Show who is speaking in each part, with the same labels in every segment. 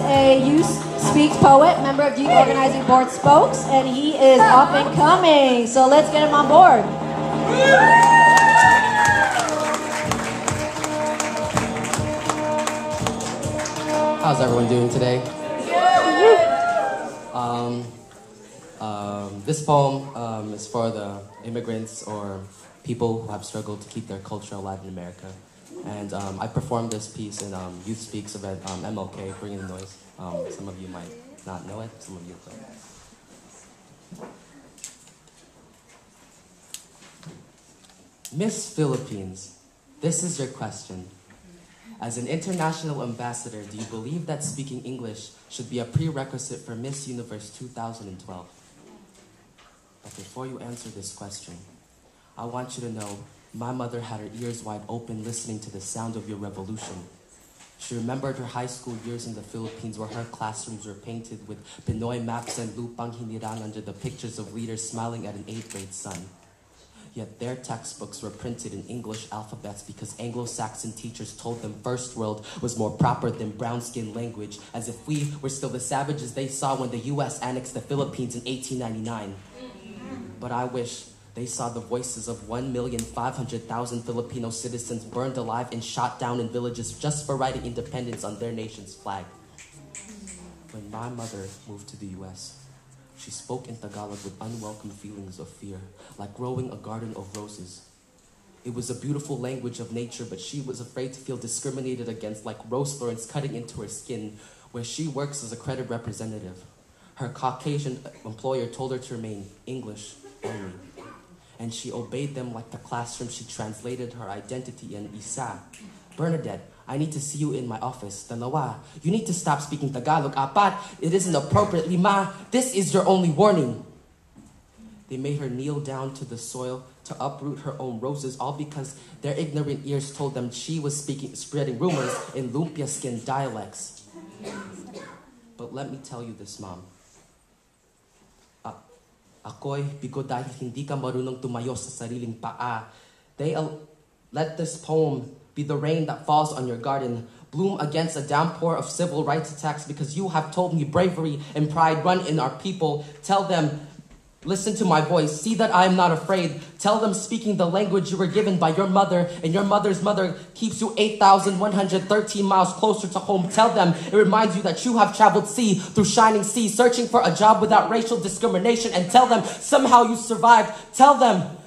Speaker 1: a Youth Speaks poet, member of Youth Organizing Board Spokes, and he is up and coming. So let's get him on board.
Speaker 2: How's everyone doing today? This poem is for the immigrants or people who have struggled to keep their culture alive in America. And I performed this piece in Youth Speaks event, MLK, Bringing the Noise. Some of you might not know it, some of you don't. Miss Philippines, this is your question. As an international ambassador, do you believe that speaking English should be a prerequisite for Miss Universe 2012? But before you answer this question, I want you to know my mother had her ears wide open listening to the sound of your revolution. She remembered her high school years in the Philippines where her classrooms were painted with Pinoy maps and lupang hinirang under the pictures of leaders smiling at an 8th grade son. Yet their textbooks were printed in English alphabets because Anglo-Saxon teachers told them first world was more proper than brown-skin language, as if we were still the savages they saw when the US annexed the Philippines in 1899. But I wish they saw the voices of 1,500,000 Filipino citizens burned alive and shot down in villages just for writing independence on their nation's flag. When my mother moved to the US, she spoke in Tagalog with unwelcome feelings of fear, like growing a garden of roses. It was a beautiful language of nature, but she was afraid to feel discriminated against, like rose thorns cutting into her skin, where she works as a credit representative. Her Caucasian employer told her to remain English only, and she obeyed them like the classroom. She translated her identity in Isa. Bernadette, I need to see you in my office. Dalawa, you need to stop speaking Tagalog. Apat, it isn't appropriate. Lima, this is your only warning. They made her kneel down to the soil to uproot her own roses, all because their ignorant ears told them she was spreading rumors in lumpia skin dialects. But let me tell you this, Mom. Ako'y bigo dahil hindi ka marunong tumayo sa sariling paa. Let this poem be the rain that falls on your garden, bloom against a downpour of civil rights attacks, because you have told me bravery and pride run in our people. Tell them, listen to my voice, see that I am not afraid. Tell them speaking the language you were given by your mother and your mother's mother keeps you 8,113 miles closer to home. Tell them it reminds you that you have traveled sea through shining sea, searching for a job without racial discrimination, and tell them somehow you survived. Tell them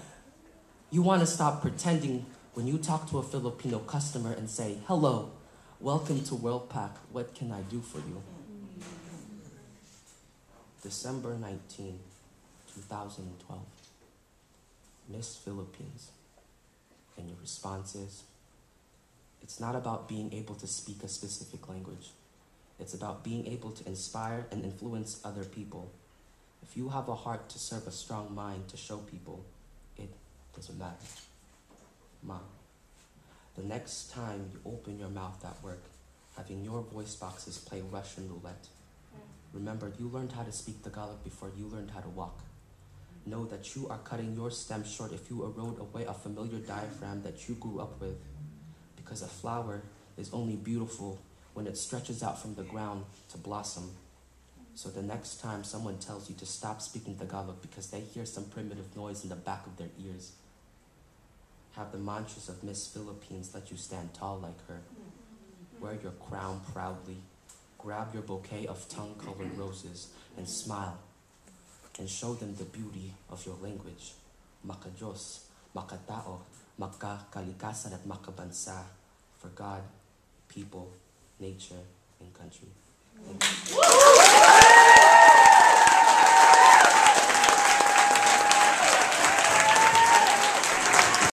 Speaker 2: you want to stop pretending when you talk to a Filipino customer and say, hello, welcome to WorldPack, what can I do for you? December 19, 2012. Miss Philippines. And your response is, it's not about being able to speak a specific language. It's about being able to inspire and influence other people. If you have a heart to serve a strong mind to show people, it doesn't matter. Mom, the next time you open your mouth at work, having your voice boxes play Russian roulette, remember you learned how to speak Tagalog before you learned how to walk. Know that you are cutting your stem short if you erode away a familiar diaphragm that you grew up with, because a flower is only beautiful when it stretches out from the ground to blossom. So the next time someone tells you to stop speaking Tagalog because they hear some primitive noise in the back of their ears, have the mantras of Miss Philippines let you stand tall like her. Wear your crown proudly. Grab your bouquet of tongue-colored roses and smile, and show them the beauty of your language. Maka-Diyos, maka-tao, maka-kalikasan at makabansa, for God, people, nature, and country. Thank you.